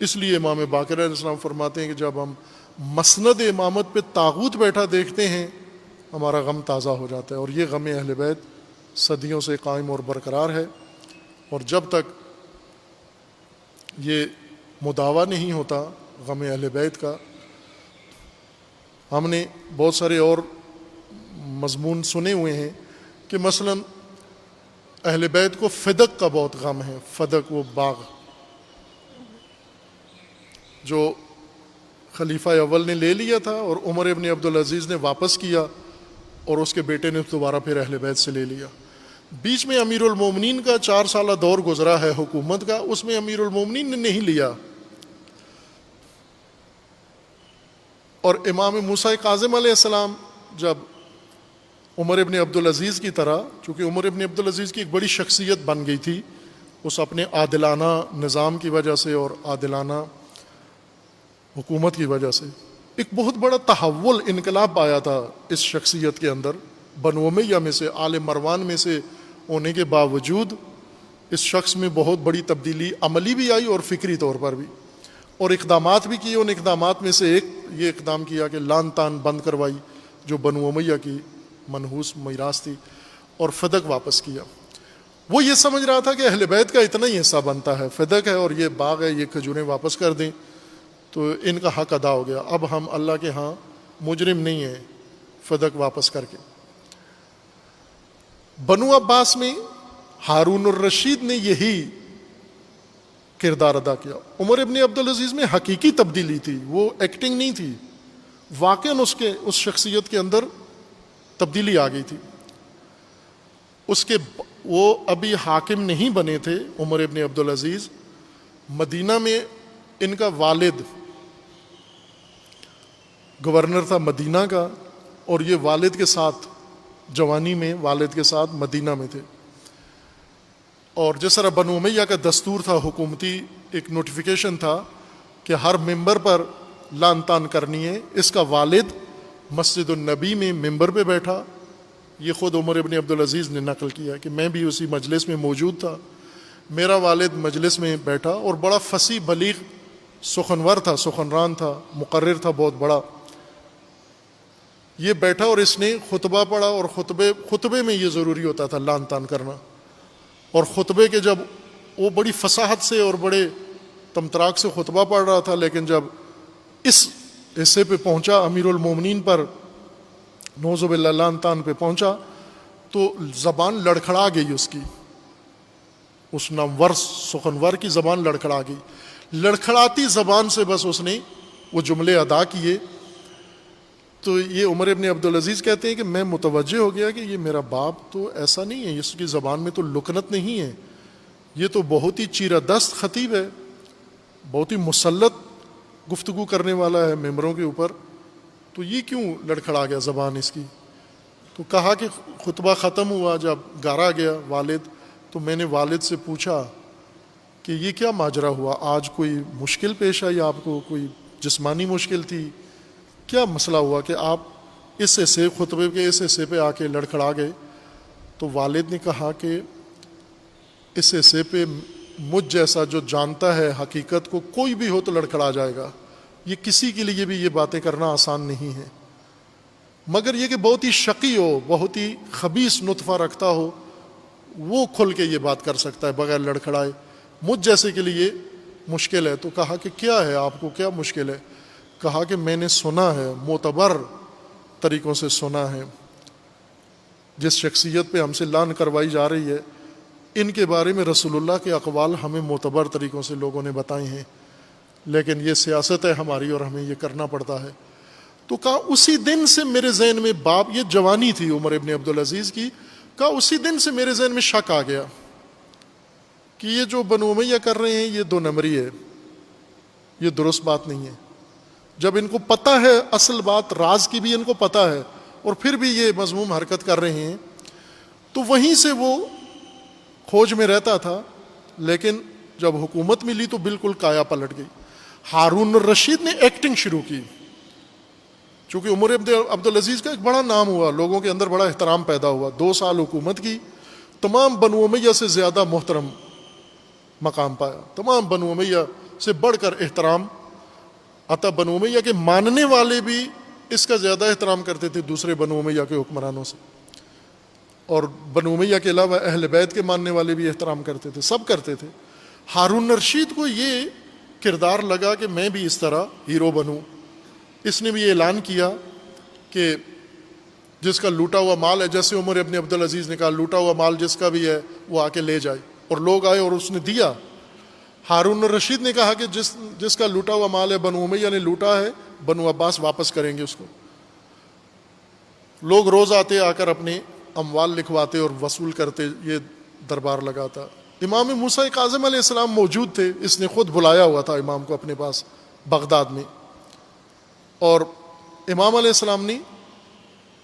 اس لیے امام باقر علیہ السلام فرماتے ہیں کہ جب ہم مسند امامت پہ طاغوت بیٹھا دیکھتے ہیں ہمارا غم تازہ ہو جاتا ہے، اور یہ غم اہل بیت صدیوں سے قائم اور برقرار ہے، اور جب تک یہ مداوا نہیں ہوتا غم اہل بیت کا. ہم نے بہت سارے اور مضمون سنے ہوئے ہیں کہ مثلا اہل بیت کو فدق کا بہت غم ہے. فدق وہ باغ جو خلیفہ اول نے لے لیا تھا اور عمر ابن عبدالعزیز نے واپس کیا، اور اس کے بیٹے نے دوبارہ پھر اہل بیت سے لے لیا. بیچ میں امیر المومنین کا 4 سالہ دور گزرا ہے حکومت کا، اس میں امیر المومنین نے نہیں لیا. اور امام موسیٰ کاظم علیہ السلام جب عمر ابن عبدالعزیز کی طرح، چونکہ عمر ابن عبدالعزیز کی ایک بڑی شخصیت بن گئی تھی اس اپنے عادلانہ نظام کی وجہ سے اور عادلانہ حکومت کی وجہ سے، ایک بہت بڑا تحول انقلاب آیا تھا اس شخصیت کے اندر. بنو امیہ میں سے، آل مروان میں سے ہونے کے باوجود اس شخص میں بہت بڑی تبدیلی عملی بھی آئی اور فکری طور پر بھی، اور اقدامات بھی کیے. ان اقدامات میں سے ایک یہ اقدام کیا کہ لان تان بند کروائی جو بنو امیہ کی منحوس میراث تھی، اور فدق واپس کیا. وہ یہ سمجھ رہا تھا کہ اہل بیت کا اتنا ہی حصہ بنتا ہے، فدق ہے اور یہ باغ ہے، یہ کھجوریں واپس کر دیں تو ان کا حق ادا ہو گیا، اب ہم اللہ کے ہاں مجرم نہیں ہیں فدق واپس کر کے. بنو عباس میں ہارون الرشید نے یہی کردار ادا کیا. عمر ابن عبدالعزیز میں حقیقی تبدیلی تھی، وہ ایکٹنگ نہیں تھی، واقعاً اس شخصیت کے اندر تبدیلی آ گئی تھی. وہ ابھی حاکم نہیں بنے تھے عمر ابن عبدالعزیز. مدینہ میں ان کا والد گورنر تھا مدینہ کا، اور یہ والد کے ساتھ جوانی میں والد کے ساتھ مدینہ میں تھے. اور جس طرح بنو امیہ کا دستور تھا حکومتی، ایک نوٹیفیکیشن تھا کہ ہر ممبر پر لان تان کرنی ہے. اس کا والد مسجد النبی میں ممبر پہ بیٹھا، یہ خود عمر ابن عبدالعزیز نے نقل کیا کہ میں بھی اسی مجلس میں موجود تھا. میرا والد مجلس میں بیٹھا اور بڑا فصیح بلیغ سخنور تھا، سخنران تھا، مقرر تھا بہت بڑا. یہ بیٹھا اور اس نے خطبہ پڑھا، اور خطبے میں یہ ضروری ہوتا تھا لان تان کرنا. اور خطبے کے جب وہ بڑی فصاحت سے اور بڑے تمتراک سے خطبہ پڑھ رہا تھا، لیکن جب اس حصے پہ پہنچا امیر المومنین پر نعوذ باللہ لان تان پہ پہنچا تو زبان لڑکھڑا گئی اس نامور سخنور کی زبان لڑکھڑا گئی. لڑکھڑاتی زبان سے بس اس نے وہ جملے ادا کیے. تو یہ عمر ابن عبدالعزیز کہتے ہیں کہ میں متوجہ ہو گیا کہ یہ میرا باپ تو ایسا نہیں ہے، اس کی زبان میں تو لکنت نہیں ہے، یہ تو بہت ہی چیرہ دست خطیب ہے، بہت ہی مسلط گفتگو کرنے والا ہے ممبروں کے اوپر، تو یہ کیوں لڑکھڑا گیا زبان اس کی. تو کہا کہ خطبہ ختم ہوا، جب گھر آ گیا والد تو میں نے والد سے پوچھا کہ یہ کیا ماجرا ہوا، آج کوئی مشکل پیش آئی آپ کو، کوئی جسمانی مشکل تھی، کیا مسئلہ ہوا کہ آپ اس حصے خطبے کے اس حصے پہ آ کے لڑکھڑا گئے. تو والد نے کہا کہ اس حصے پہ مجھ جیسا جو جانتا ہے حقیقت کو کوئی بھی ہو تو لڑکھڑا جائے گا، یہ کسی کے لیے بھی یہ باتیں کرنا آسان نہیں ہے، مگر یہ کہ بہت ہی شقی ہو، بہت ہی خبیث نطفہ رکھتا ہو، وہ کھل کے یہ بات کر سکتا ہے بغیر لڑکھڑائے، مجھ جیسے کے لیے مشکل ہے. تو کہا کہ کیا ہے، آپ کو کیا مشکل ہے. کہا کہ میں نے سنا ہے، معتبر طریقوں سے سنا ہے، جس شخصیت پہ ہم سے لان کروائی جا رہی ہے ان کے بارے میں رسول اللہ کے اقوال ہمیں معتبر طریقوں سے لوگوں نے بتائے ہیں، لیکن یہ سیاست ہے ہماری اور ہمیں یہ کرنا پڑتا ہے. تو کہا اسی دن سے میرے ذہن میں باپ، یہ جوانی تھی عمر ابن عبدالعزیز کی، کہا اسی دن سے میرے ذہن میں شک آ گیا کہ یہ جو بنو امیہ کر رہے ہیں یہ 2 نمبری ہے، یہ درست بات نہیں ہے. جب ان کو پتہ ہے اصل بات، راز کی بھی ان کو پتہ ہے، اور پھر بھی یہ مذموم حرکت کر رہے ہیں. تو وہیں سے وہ کھوج میں رہتا تھا، لیکن جب حکومت ملی تو بالکل کایا پلٹ گئی. ہارون الرشید نے ایکٹنگ شروع کی، چونکہ عمر ابن عبدالعزیز کا ایک بڑا نام ہوا، لوگوں کے اندر بڑا احترام پیدا ہوا، 2 سال حکومت کی، تمام بنو امیہ سے زیادہ محترم مقام پایا. تمام بنو امیہ سے بڑھ کر احترام عطا بنو امیہ کے ماننے والے بھی اس کا زیادہ احترام کرتے تھے دوسرے بنو امیہ کے حکمرانوں سے، اور بنو امیہ کے علاوہ اہل بیت کے ماننے والے بھی احترام کرتے تھے، سب کرتے تھے۔ ہارون رشید کو یہ کردار لگا کہ میں بھی اس طرح ہیرو بنوں، اس نے بھی یہ اعلان کیا کہ جس کا لوٹا ہوا مال ہے، جیسے عمر ابن عبدالعزیز نے کہا لوٹا ہوا مال جس کا بھی ہے وہ آ کے لے جائے، اور لوگ آئے اور اس نے دیا۔ ہارون الرشید نے کہا کہ جس کا لوٹا ہوا مال ہے بنو امیہ نے لوٹا ہے، بنو عباس واپس کریں گے اس کو۔ لوگ روز آتے، آ کر اپنے اموال لکھواتے اور وصول کرتے، یہ دربار لگاتا۔ امام موسیٰ کاظم علیہ السلام موجود تھے، اس نے خود بلایا ہوا تھا امام کو اپنے پاس بغداد میں، اور امام علیہ السلام نے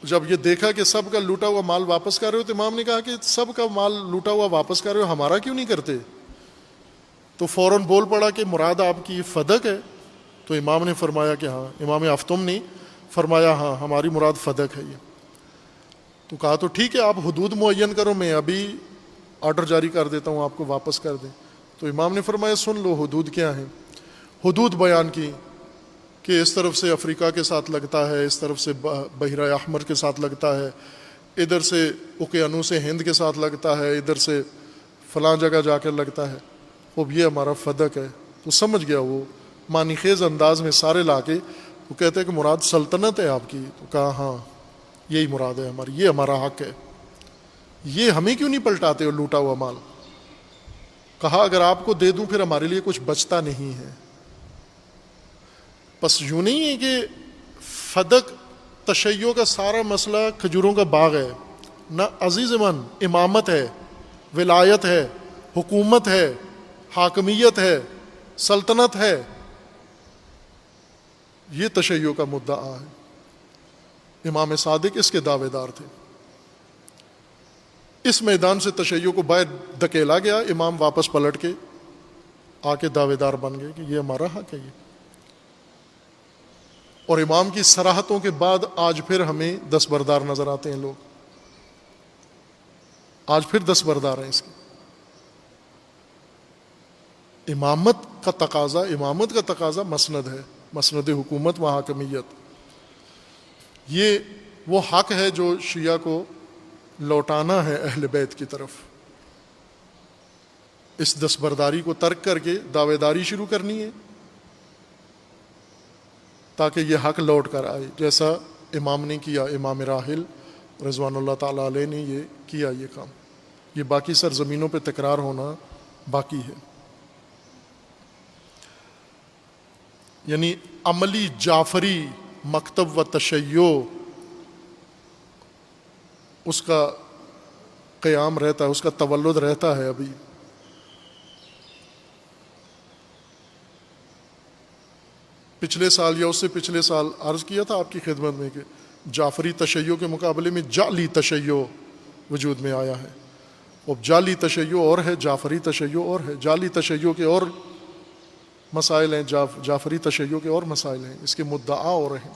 جب یہ دیکھا کہ سب کا لوٹا ہوا مال واپس کر رہے ہو، تو امام نے کہا کہ سب کا مال لوٹا ہوا واپس کر رہے ہو، ہمارا کیوں نہیں کرتے؟ تو فوراً بول پڑا کہ مراد آپ کی فدق ہے؟ تو امام نے فرمایا کہ ہاں، امام افطم نے فرمایا ہاں ہماری مراد فدق ہے یہ۔ تو کہا تو ٹھیک ہے، آپ حدود معین کرو، میں ابھی آرڈر جاری کر دیتا ہوں، آپ کو واپس کر دیں۔ تو امام نے فرمایا سن لو حدود کیا ہیں۔ حدود بیان کی کہ اس طرف سے افریقہ کے ساتھ لگتا ہے، اس طرف سے بحیرہ احمر کے ساتھ لگتا ہے، ادھر سے اوقیانوس ہند کے ساتھ لگتا ہے، ادھر سے فلاں جگہ جا کر لگتا ہے، اب یہ ہمارا فدق ہے۔ تو سمجھ گیا وہ معنی خیز انداز میں سارے لا کے، وہ کہتے ہیں کہ مراد سلطنت ہے آپ کی؟ تو کہا ہاں یہی مراد ہے ہماری، یہ ہمارا حق ہے، یہ ہمیں کیوں نہیں پلٹاتے ہو لوٹا ہوا مال؟ کہا اگر آپ کو دے دوں پھر ہمارے لیے کچھ بچتا نہیں ہے۔ بس یوں نہیں ہے کہ فدق تشیع کا سارا مسئلہ کھجوروں کا باغ ہے، نہ عزیز من، امامت ہے، ولایت ہے، حکومت ہے، حاکمیت ہے، سلطنت ہے، یہ تشیع کا مدعا ہے۔ امام صادق اس کے دعوے دار تھے۔ اس میدان سے تشیع کو باہر دھکیلا گیا، امام واپس پلٹ کے آ کے دعوے دار بن گئے کہ یہ ہمارا حق ہے یہ۔ اور امام کی صراحتوں کے بعد آج پھر ہمیں دستبردار نظر آتے ہیں لوگ، آج پھر دستبردار ہیں اس کے۔ امامت کا تقاضا مسند ہے، مسند حکومت و حاکمیت۔ یہ وہ حق ہے جو شیعہ کو لوٹانا ہے اہل بیت کی طرف۔ اس دستبرداری کو ترک کر کے دعوے داری شروع کرنی ہے تاکہ یہ حق لوٹ کر آئے، جیسا امام نے کیا، امام راحل رضوان اللہ تعالیٰ علیہ نے یہ کیا یہ کام۔ یہ باقی سرزمینوں پہ تکرار ہونا باقی ہے۔ یعنی عملی جعفری مکتب و تشیع اس کا قیام رہتا ہے، اس کا تولد رہتا ہے۔ ابھی پچھلے سال یا اس سے پچھلے سال عرض کیا تھا آپ کی خدمت میں کہ جعفری تشیع کے مقابلے میں جعلی تشیع وجود میں آیا ہے۔ اب جعلی تشیع اور ہے، جعفری تشیع اور ہے۔ جعلی تشیع کے اور مسائل ہیں، جعفری تشیع کے اور مسائل ہیں، اس کے مدعا اور ہیں۔